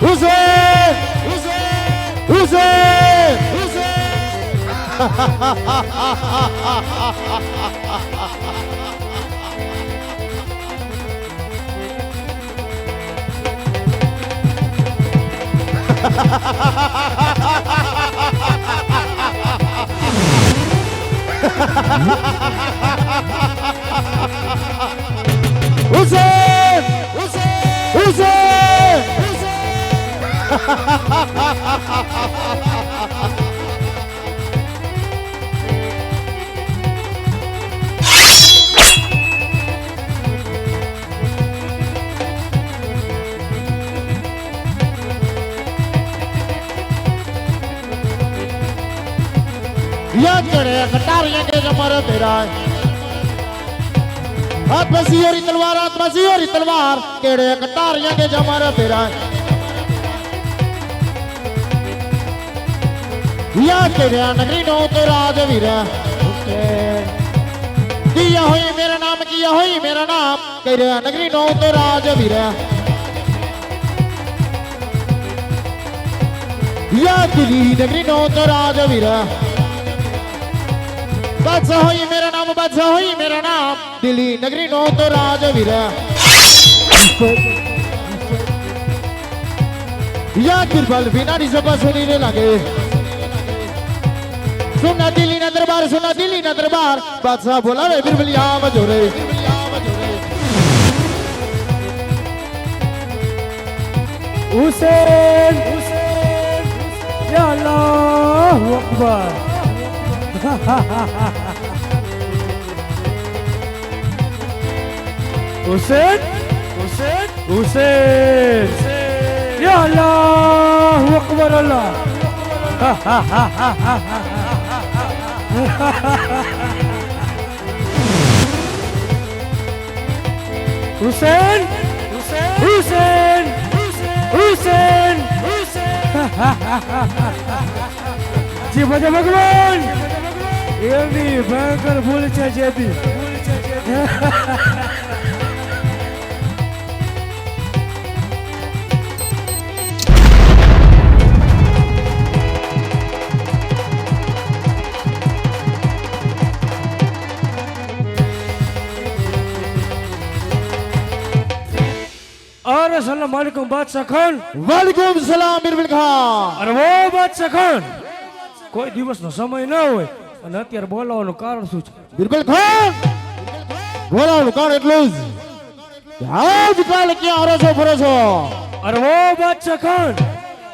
Hussein! Hussein! Hussein! Hussein! याद करे कटार लेके जमर तेरा हाथ में सियोरी तलवार हाथ में सियोरी तलवार केड़े कटार लेके जमर तेरा याद करे नगरी नो तो राजवीर किया हुई मेरा नाम किया हुई मेरा नाम केड़े नगरी नो तो राजवीर याद दिली नगरी नो तो राजवीर बादशाह होई मेरा नाम बादशाह होई मेरा नाम दिल्ली नगरी नो तो राजवीर या बिरबल बिना रिजबा सुनीने लगे सुना दिल्ली ना दरबार बादशाह बोला वे बिरबल यहाँ मजोरे हुसैन या अल्लाह अकबर हुसैन हुसैन हुसैन या अल्लाह अकबर अल्लाह हुसैन हुसैन हुसैन जी बजा भगवान એની ભયંકર ભૂલ છે જેથી अरे सलाम वालेकुम बादशाह खान वालेकुम सलाम बिरबल खान अरे वो बादशाह खान कोई દિવસનો સમય ન હોય અને અત્યારે બોલાવવાનું કારણ શું છે બિરબલ ખાન બોલાવવાનું કારણ એટલું જ આજકાલ ક્યાં હરસો ફરસો અરે વો બાદશાહ ખાન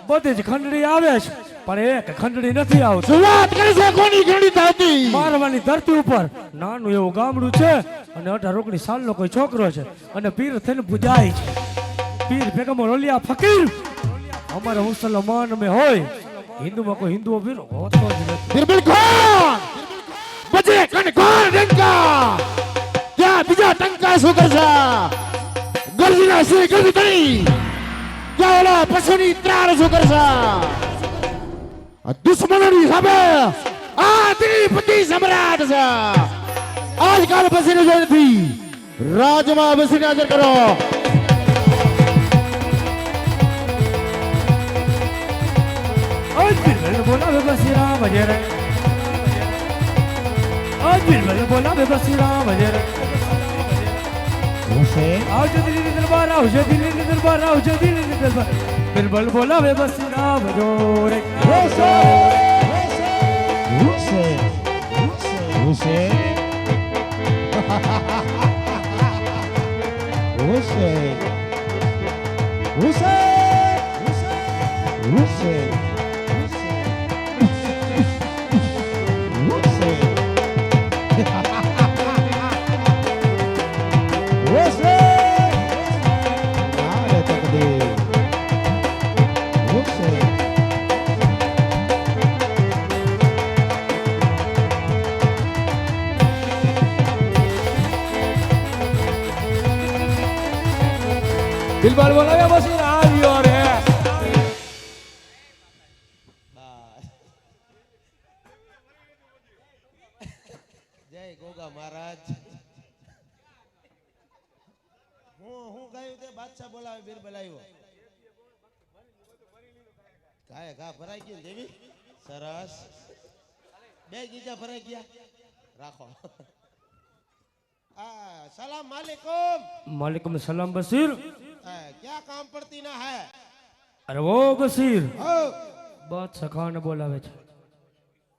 બધી જ ખંડણી આવે છે પણ એક ખંડણી નથી આવતી શું વાત કરે છે કોની ખંડણી થતી મારવાની ધરતી ઉપર નાનું એવું ગામડું છે અને 18 સાલનો કોઈ છોકરો છે અને પીર થઈને પૂજાય છે પીર બેગમ રોલિયા ફકીર અમારા મુસલમાન में હોય हिंदू में कोई हिंदू भी होता ही नहीं बिरबल खान बजे कन कोण डंका क्या बीजा टंका सुकर सा ગરજીના સે ગરજી તણી क्या ઓલા પશુની ત્રાળ સુકર સા દુશ્મનની સામે આ ત્રિપતિ સમ્રાટ છે આજકાલ પસીને જોઈ નથી રાજમાં બસીને હાજર કરો आज बिरबल बोला वे बसीरा बजेरे आज बिरबल बोला वे बसीरा बजेरे हुसैन आओ जो दिल्ली दरबार आओ जो दिल्ली दरबार आओ जो दिल्ली दरबार बिरबल बोला वे बसीरा बजोरे हुसैन हुसैन हुसैन हुसैन हुसैन हुसैन बिरबल बोला वे बसीरा आवियो रे जय गोगा महाराज બોલાવે બીરબલ આવ્યો કાય ઘા ભરાઈ ગયું દેવી સરસ બે ગીજા ભરાઈ ગયા રાખો सलाम वालेकुम वालेकुम सलाम बशीर क्या काम पड़ती ना है अरे वो बशीर बादशाह खान बोलावे छे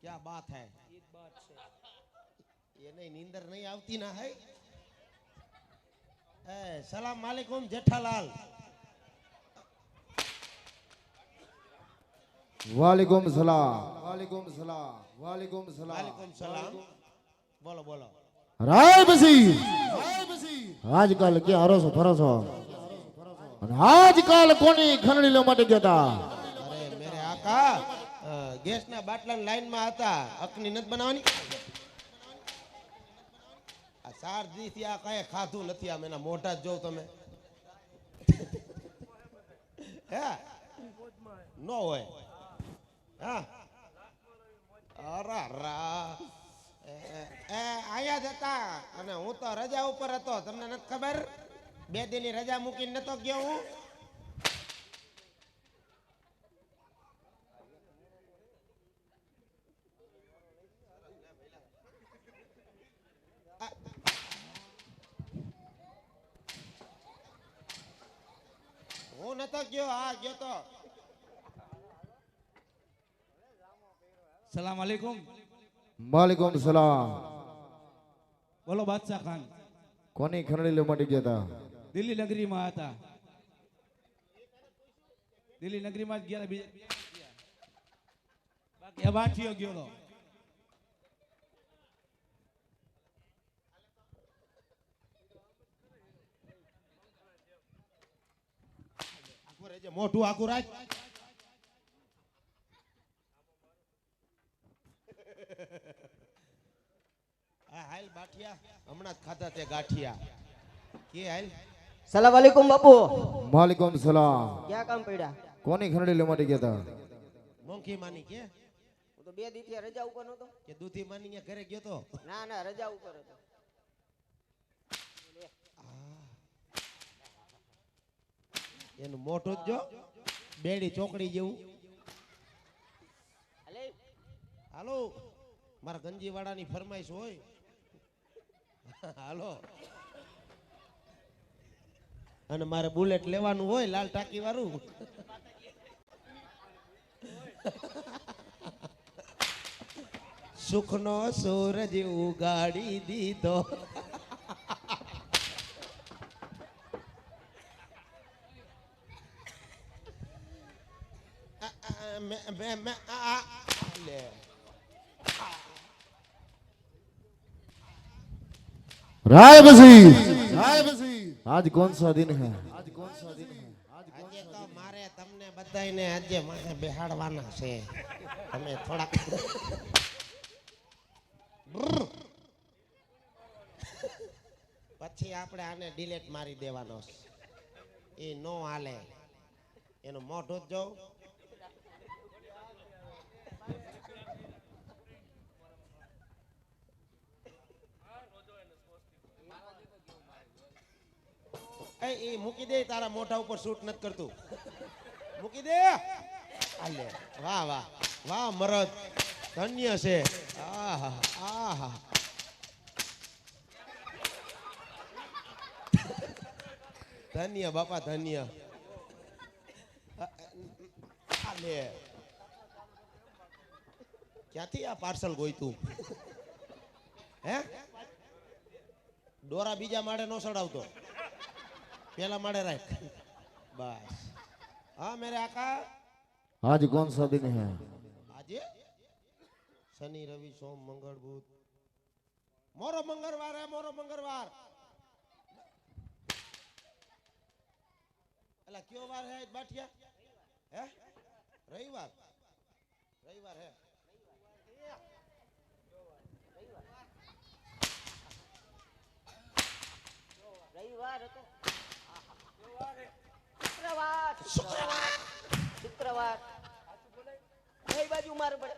क्या बात है ये नहीं नींदर नहीं आवती ना है सलाम वालेकुम जेठालाल वालेकुम सलाम वालेकुम सलाम वालेकुम सलाम वालेकुम सलाम बोलो बोलो राय बसीर આજકાલ કે હરોસો ફરોસો અને આજકાલ કોની ખંડણી લેવા માટે ગયા હતા અરે મેરે આકા ગેસ ના બાટલા લાઈન માં હતા અકની નત બનાવવાની આ 4 દી થી આ કઈ ખાધું નથી આમ એના મોઢા જ જોવ તમે હે નો હોય હા અરા આયા જ હતા અને હું તો રજા ઉપર હતો તમને નથી ખબર 2 દિનની રજા મૂકીને નતો ગયો હું હું નતો ગયો હા ગયો તો સલામ વાલેકુમ વાલેકુમ સલામ બોલો બાદશાહ ખાન કોની ખંડણી લેવા માટે ગયા હતા દિલ્હી નગરીમાં હતા દિલ્હી નગરીમાં જ ગયા બાકી આ બાઠીઓ ગયો તો આખું રહેજે મોઢું આખું રાખ હાલ બાઠિયા હમણાં જ ખાધા તે ગાંઠિયા કે હાલ સલામ વાલેકુમ બાપુ વાલેકુમ સલામ ક્યાં કામ પડ્યા કોની ખંડણી લેવા માટે ગયા હતા મોંઘી માની કે હું તો 2 દિવસથી રજા ઉપર નતો કે દૂધી માની ને ઘરે ગયો તો ના ના રજા ઉપર હતો એનું મોઢું જ જો બેડી ચોકડી જેવું અલે હાલો મારા ગંજી વાળાની ફરમાઈશ હોય હાલો અને મારે બુલેટ લેવાનું હોય લાલ ટાકી વાળું સુખનો સૂરજ ઉગાડી દીધો લે राय बसीर आज कौन सा दिन है આજે તો મારે તમને બધાયને આજે માથે બેહાડવાના છે તમે થોડાક પછી આપણે આને ડિલેટ મારી દેવાનો છે એ નો હાલે એનું મોઢું જ જોઉં એ મૂકી દે તારા મોઢા ઉપર શૂટ નથી કરતું મૂકી દે આલે વાહ વાહ વાહ મરદ ધન્ય છે આહા આહા ધન્ય બાપા ધન્ય આલે ક્યાંથી આ પાર્સલ ગોઈતું હે ડોરા બીજા માળે નો ચડાવતો पहला माड़े राख बस हाँ मेरे आका आज कौन सा दिन है आज शनि रवि सोम मंगल बुध मोरो मंगलवार है मोरो मंगलवार अला क्यों वार है बाठिया है रविवार रविवार है રવિવાર હતો શુક્રવાર શુક્રવાર કઈ બાજુ માર પડે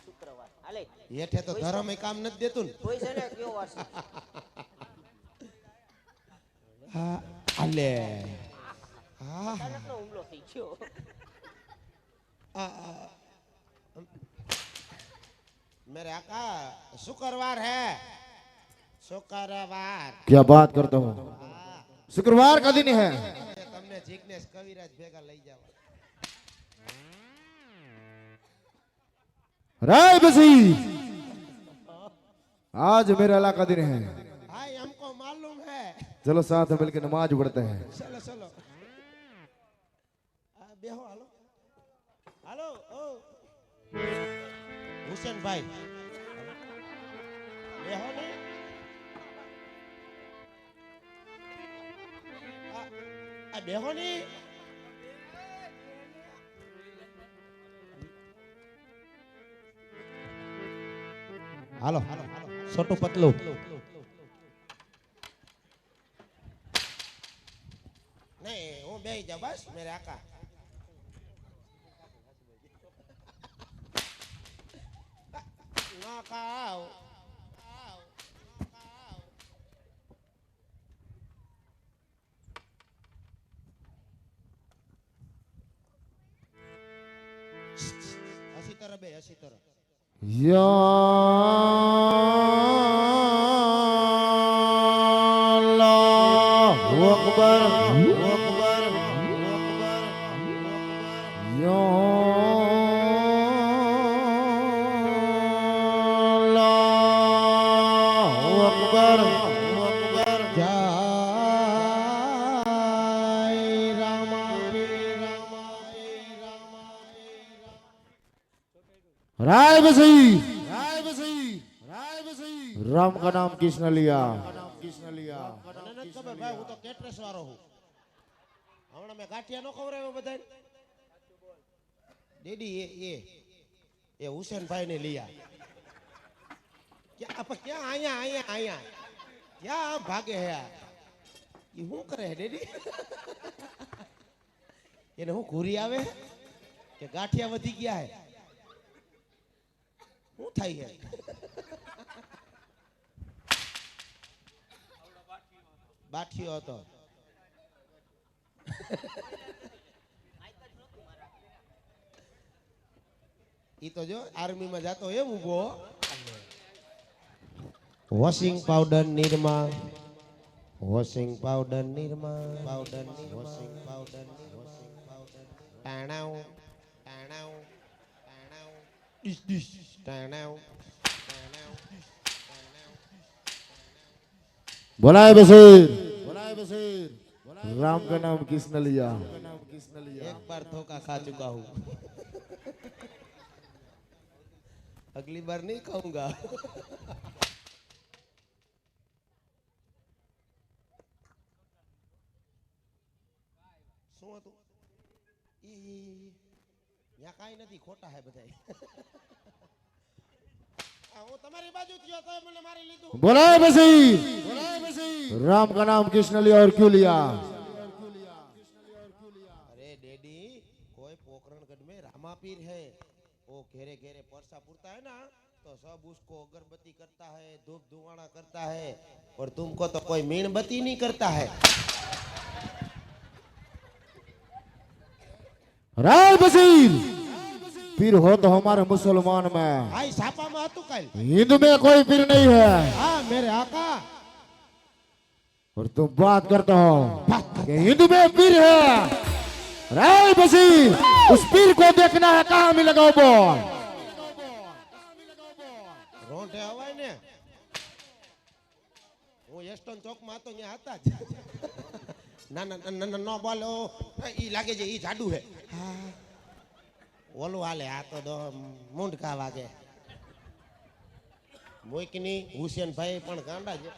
શુક્રવાર હાલે હેઠે તો ધર્મ એ કામ નથી દેતું ને કોઈ છે ને કયો વાર છે હા આલે હા અચાનકનો હુમલો થઈ ગયો मेरे आका शुक्रवार है शुक्रवार क्या बात करता हूँ शुक्रवार का दिन है તમને જીગ્નેશ કવિરાજ ભેગા લઈ જાવ राय बसी आज मेरा अल्लाह का दिन है हाय हमको मालूम है चलो साथ में मिलकर नमाज पढ़ते हैं चलो चलो बेहो हालो हालो ओ हुसैन भाई बेहो ने आ बेहो ने हालो छोटू पतलू नहीं वो बेही जा बस मेरे आका ना खाओ असी तरह बे असी तरह या अल्लाहु अकबर अकबर अकबर या अल्लाहु अकबर अकबर जय रामा रामा राय बसी राम का नाम किसने लिया મને નથી ખબર ભાઈ હું તો કેટરસ વાળો હું હમણાં મેં ગાંઠિયા નો ખવડાવ્યો બધાય ડેડી એ હુસેન ભાઈ ને लिया क्या आप क्या आया आया आया क्या आप भागे है ये હું કરે હે ડેડી એને હું ઘૂરી આવે કે ગાંઠિયા વધી ગયા હે હું થાય હે બાઠિયો હતો ઈ તો જો આર્મી માં જાતો એમ ઊભો washing powder Nirma washing powder Nirma powder washing powder washing powder ટાણાવ ટાણાવ ટાણાવ ડિશ ડિશ ટાણાવ ટાણાવ बोलाए बसीर राम का नाम किसने लिया एक बार धोखा खा चुका हूँ अगली बार नहीं खाऊंगा શું હતું યા કાઈ નથી ખોટા હે બધાય હું તમારી બાજુ થયો તો મને મારી લીધું बोलाए बसीर राम का नाम किसने लिया और क्यों लिया अरे डैडी कोई पोखरणगढ़ में रामापीर है वो घेरे घेरे परसा पुरता है ना तो सब उसको अगरबत्ती करता है धूप धुआना करता है और तुमको तो कोई मीणबत्ती नहीं करता है राय बसीर पीर हो तो हमारे मुसलमान में भाई छापा में હતું કાલ हिंदू में कोई पीर नहीं है हाँ मेरे आका और तुम बात करते हो कि हिंदू में पीर है राय बसीर उस पीर को देखना है कहाँ मिलेगा वो बोल રોંઢે હવાય ને હું એસ્ટન ચોક માં તો ત્યાં હતા જ ના ના ના ના નો બોલો ઈ લાગે છે ઈ જાડુ હે ઓલું હાલે આ તો મૂંઢકા વાગે મોઈકની હુસેન ભાઈ પણ ગાંડા છે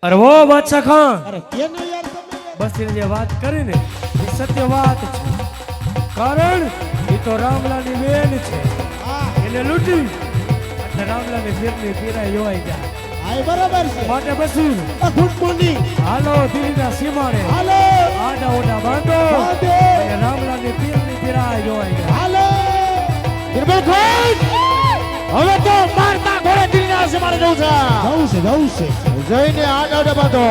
અરે વો બાદશાહ ખાન અરે કેને યાર તમે બસ એને જે વાત કરી ને એ સત્ય વાત છે કારણ એ તો રામલાની બેન છે હા એને લૂંટી એટલે રામલાની ફેરની પીરાઈ જોવાઈ જાય આ બરાબર છે માટે બસુર ગુડ મોર્નિંગ હાલો દિલ્હીના સીમાડે હાલો આડા ઓડા બાંધો બાંધો. અને રામલાની પીરની પીરાઈ જોવાઈ જાય હાલો बिल्कुल હવે તો મારતા ઘોડે દિલના આસમાને જવું છે જવું છે જઈને આગળ બાંધો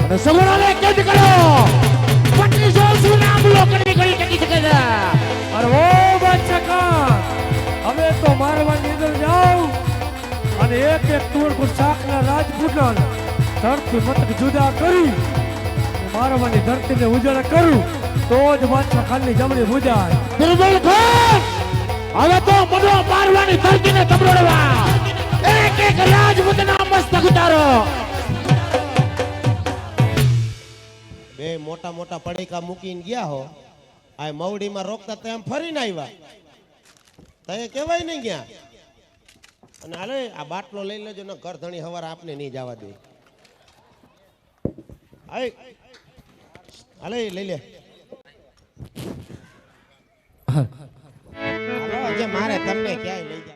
અને સગુણાને કેદ કરો 2500 સુના અમલો કરી કરી ટકી શકે છે અરે ઓ બાદશાહ ખાન હવે તો મારવાની અંદર જાઓ અને એક એક તુરપુર શાકના રાજપૂતના ધરતી મતક જુદા કરી મારવાની ધરતીને ઉજાડા કરું તો જ બાદશાહ ખાનની જમણી બુજાય. બિરબલ ખાન હવે તો મનો મારવાની ધરતીને તબડોડવા એક એક રાજપૂતના મસ્તક ઉતારો. બે મોટા મોટા પડીકા મૂકીને ગયા હો આ મવડીમાં રોકતા તેમ ફરીને આવ્યા તય કેવાય નહીં ગયા અને હાલે આ બાટલો લઈ લેજો ને ઘર ધણી હવાર આપને નહીં જવા દે હાલે લઈ લે હાલો, આજે મારે તમને ક્યાંય લઈ જાવ